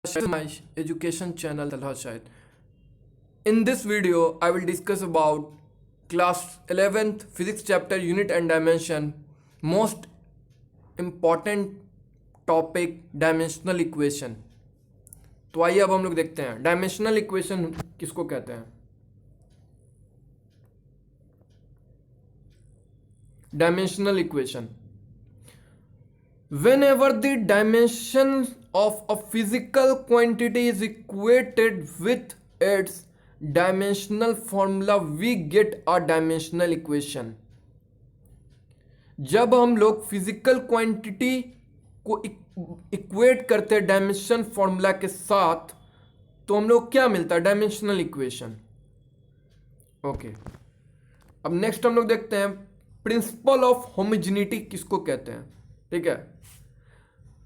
My education channel Talha Shahid. In this video, I will discuss about class 11th physics chapter unit and dimension. Most important topic dimensional equation. तो आइए अब हम लोग देखते हैं dimensional equation किसको कहते हैं. Dimensional equation, whenever the dimension of a physical quantity is equated with its dimensional formula we get a dimensional equation. जब हम लोग फिजिकल क्वांटिटी को इक्वेट करते हैं डायमेंशन फॉर्मूला के साथ तो हम लोग क्या मिलता है, डायमेंशनल इक्वेशन. ओके, अब नेक्स्ट हम लोग देखते हैं प्रिंसिपल ऑफ होमोजेनिटी किसको कहते हैं. ठीक है,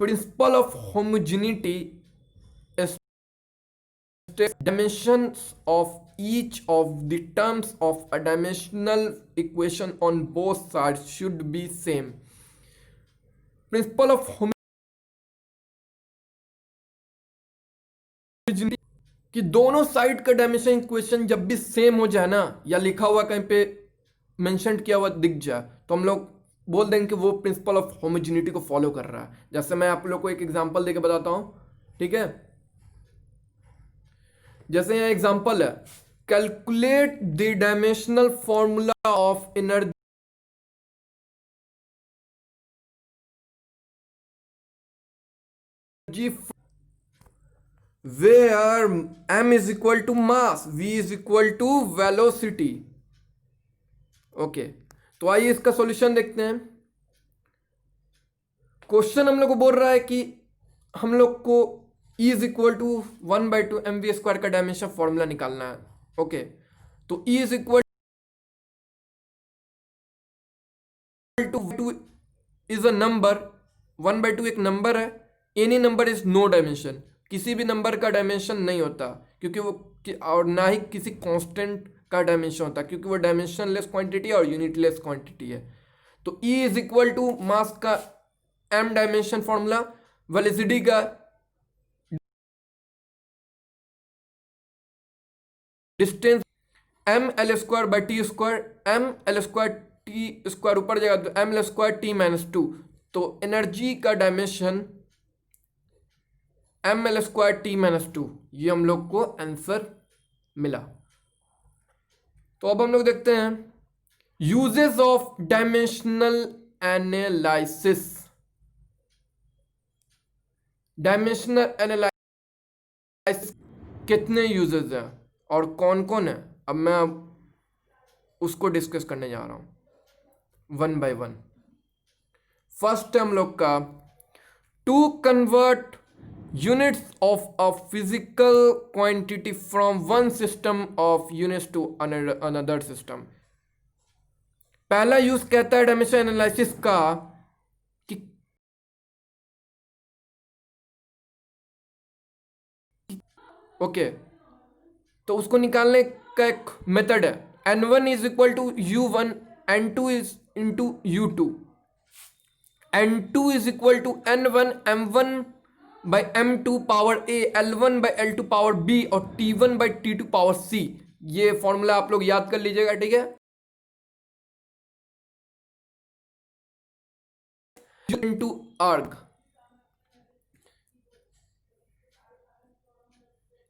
principle of homogeneity is dimensions of each of the terms of a dimensional equation on both sides should be same. Principle of homogeneity कि दोनों साइड का डायमेंशन इक्वेशन जब भी सेम हो जाए ना, या लिखा हुआ कहीं पे मेंशन किया हुआ दिख जाए, तो हम लोग बोल देंगे कि वो प्रिंसिपल ऑफ होमोजेनिटी को फॉलो कर रहा है. जैसे मैं आप लोग को एक एग्जांपल देके बताता हूं. ठीक है, जैसे यहां एग्जांपल है, calculate the dimensional formula of energy where m is equal to mass, v is equal to velocity. Okay, तो आइए इसका सॉल्यूशन देखते हैं. क्वेश्चन हम लोग को बोल रहा है कि हम लोग को E is equal to 1/2 mv square का डायमेंशन फॉर्मूला निकालना है. ओके, तो E is equal to is a number, 1/2 एक नंबर है. Any number is no dimension, किसी भी नंबर का डायमेंशन नहीं होता क्योंकि वो और ना ही किसी कांस्टेंट का डायमेंशन होता क्योंकि वो डायमेंशनलेस क्वांटिटी और यूनिटलेस क्वांटिटी है. तो E is equal to mass का m डायमेंशन फॉर्मूला, वेलोसिटी का distance m l square by T square, m l square T square ऊपर जाएगा तो m l square T minus 2. तो एनर्जी का dimension m l square T minus 2, ये हम लोग को आंसर मिला. तो अब हम लोग देखते हैं uses of dimensional analysis. Dimensional analysis कितने यूजेस हैं और कौन कौन है, अब मैं उसको डिस्कस करने जा रहा हूं वन बाय वन. फर्स्ट हम लोग का to convert units of a physical quantity from one system of units to another system. पहला यूज कहता है डायमेंशन एनालिसिस का कि ओके, तो उसको निकालने का एक मेथड है. n1 is equal to u1, n2 is into u2, n2 is equal to n1 m1 by m2 power a, l1 by l2 power b और t1 by t2 power c. ये formula आप लोग याद कर लीजिएगा. ठीक है, इंटू अर्ग,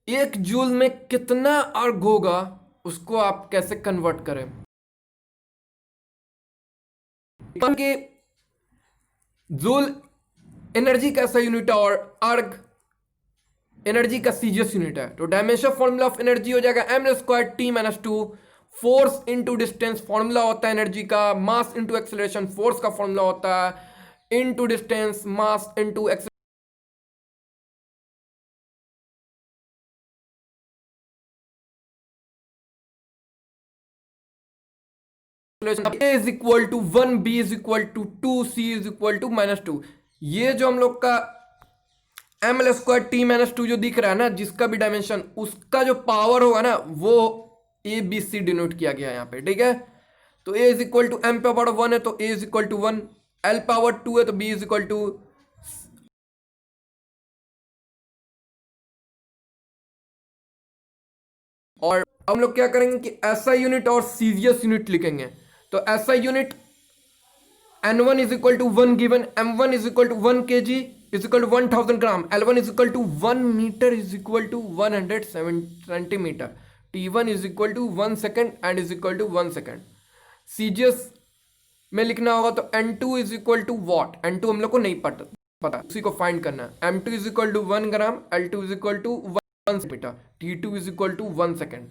एक जूल में कितना अर्ग होगा उसको आप कैसे कन्वर्ट करें. कि जूल एनर्जी का ऐसा यूनिट है और अर्ग एनर्जी का सीजीएस यूनिट है. तो डायमेंशन फॉर्मूला ऑफ एनर्जी हो जाएगा m square T minus 2. Force into distance formula होता है एनर्जी का, मास इंटू एक्सेलरेशन फोर्स का फॉर्मूला होता है, into distance mass into acceleration a is equal to 1, b is equal to 2, c is equal to minus 2. ये जो हम लोग का M L square T minus 2 जो दिख रहा है ना, जिसका भी डायमेंशन, उसका जो पावर होगा ना वो ए बी सी डिनोट किया गया है यहाँ पे. ठीक है, तो a is equal to m power 1 है तो a is equal to 1, l power 2 है तो b इज इक्वल टू और हम लोग क्या करेंगे कि एसआई यूनिट और सीजीएस यूनिट लिखेंगे। तो SI unit N1 is equal to 1 given, M1 is equal to 1 kg is equal to 1000 gram, L1 is equal to 1 meter is equal to 107 centimeter, T1 is equal to 1 second and is equal to 1 second। CGS में लिखना होगा तो N2 is equal to what, N2 हम लोग को नहीं पता उसी को फाइंड करना है। M2 is equal to 1 gram, L2 is equal to 1 centimetre, T2 is equal to 1 second.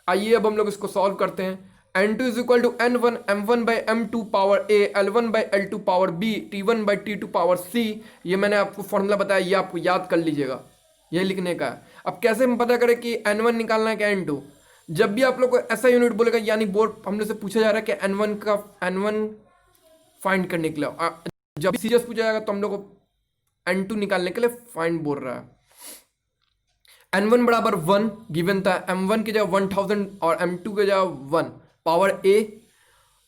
आइए अब हम लोग इसको सॉल्व करते हैं। N2 is equal to N1 M1 by M2 power A, L1 by L2 power B, T1 by T2 power C। ये मैंने आपको फॉर्मूला बताया, ये आपको याद कर लीजिएगा, ये लिखने का है। अब कैसे हम पता करें कि N1 निकालना है कि N2? जब भी आप लोग को ऐसा यूनिट बोलेगा, यानी बोर्ड हम लोग से पूछा जा रहा है कि N1 फाइंड करने के लिए, जब भी सीरियस पूछा जाएगा तो हम लोग को N2 निकालने के लिए फाइंड बोल रहा है। N1 बराबर 1 गिवन था, M1 की जगह 1000 और M2 की जगह 1 पावर A,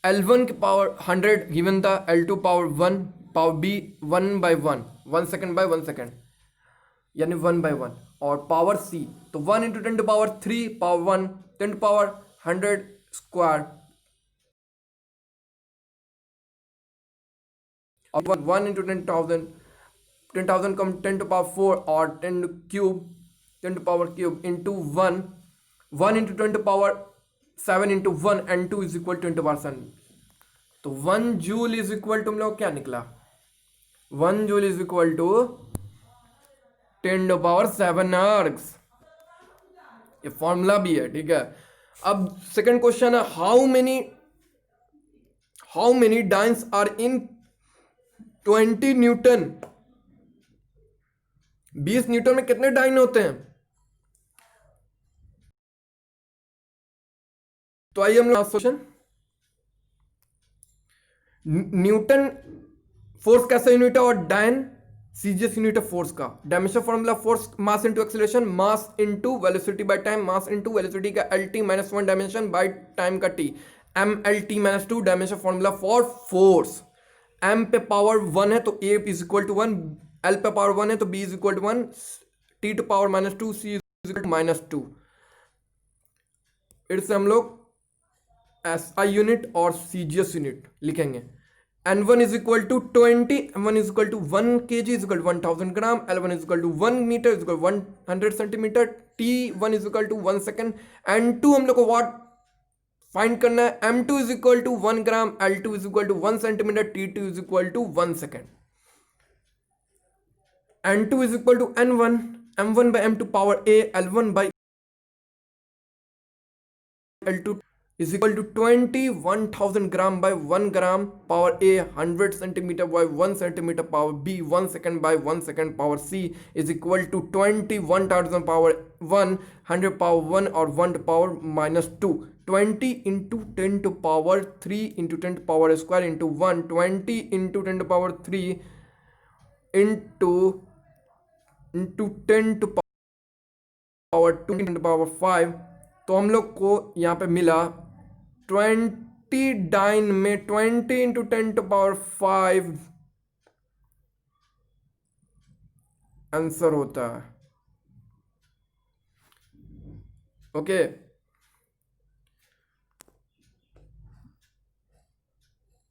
L1 की पावर 100 गिवन था, L2 power 1 power B 1 by 1 1 second by 1 second यानी 1 by 1 और पावर C तो 1 into 10 to power 3 power 1 10 to power 100 square और 1 इंटू 10,000 कम 10 टू पावर 4 और 10 to power cube into 1 into 10 to power 7 into 1 and 2 is equal to 10 to power 7। तो 1 joule is equal to हम लोग क्या निकला, 1 joule is equal to 10 to power 7 ergs. ये formula भी है, ठीक है। अब सेकंड क्वेश्चन है, how many dynes are in 20 newton. 20 newton में कितने डाइन होते हैं? तो आइए हम लोग क्वेश्चन, न्यूटन फोर्स कैसा यूनिट है और डायन सीजीएस यूनिट है फोर्स का। Dimension formula force mass into acceleration, mass into velocity by time, mass into velocity का LT minus 1 dimension by time का T, MLT minus 2 dimension formula for force. M पे power 1 है तो A is equal to 1, L पे power 1 है तो B is equal to 1, T to power minus 2, C is equal to minus 2। इससे हम लोग SI यूनिट और CGS यूनिट लिखेंगे। N1 is equal to 20, M1 is equal to 1 kg is equal to 1000 gram, L1 is equal to 1 meter is equal to 100 centimeter, T1 is equal to 1 second, N2 हम लोग को what find करना है, M2 is equal to 1 gram, L2 is equal to 1 centimeter, T2 is equal to 1 second, N2 is equal to N1, M1 by M2 power A, L1 by L2 is equal to 1000 gram by 1 gram power A, 100 centimeter by 1 centimeter power B, 1 second by 1 second power C is equal to 21,000 power 1, 100 power 1 और 1 to power minus 2, 20 into 10 to power 3 into 10 to power square into 1, 20 into 10 to power 3 into 10 to power 2 into power 5। तो हम लोग को यहाँ पे मिला 20 dine में 20 into 10 to power 5 answer होता है। ओके,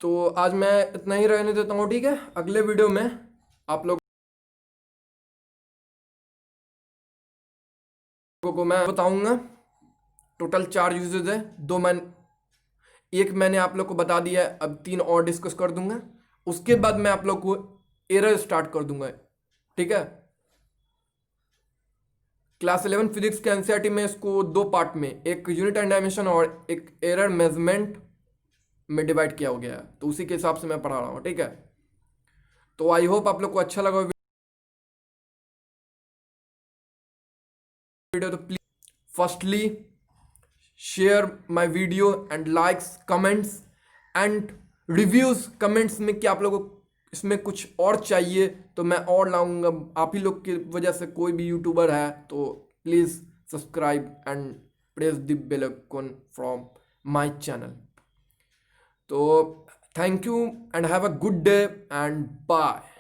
तो आज मैं इतना ही रहने देता हूँ, ठीक है। अगले वीडियो में आप लोगों को मैं बताऊंगा टोटल 4 यूजेज है, एक मैंने आप लोग को बता दिया है, अब 3 और डिस्कस कर दूंगा। उसके बाद मैं आप लोग को एरर स्टार्ट कर दूंगा, ठीक है। क्लास 11 फिजिक्स के एनसीईआरटी में इसको 2 पार्ट में, एक यूनिट एंड डायमेंशन और एक एरर मेजरमेंट में डिवाइड किया हो गया है, तो उसी के हिसाब से मैं पढ़ा रहा हूँ, ठीक है। तो आई होप आप लोग को अच्छा लगा वीडियो। तो please firstly share my video and likes, comments and reviews. Comments में कि आप लोगों को इसमें कुछ और चाहिए तो मैं और लाऊंगा। आप ही लोग की वजह से कोई भी यूट्यूबर है, तो please subscribe and press the bell icon from my channel. तो thank you and have a good day and bye.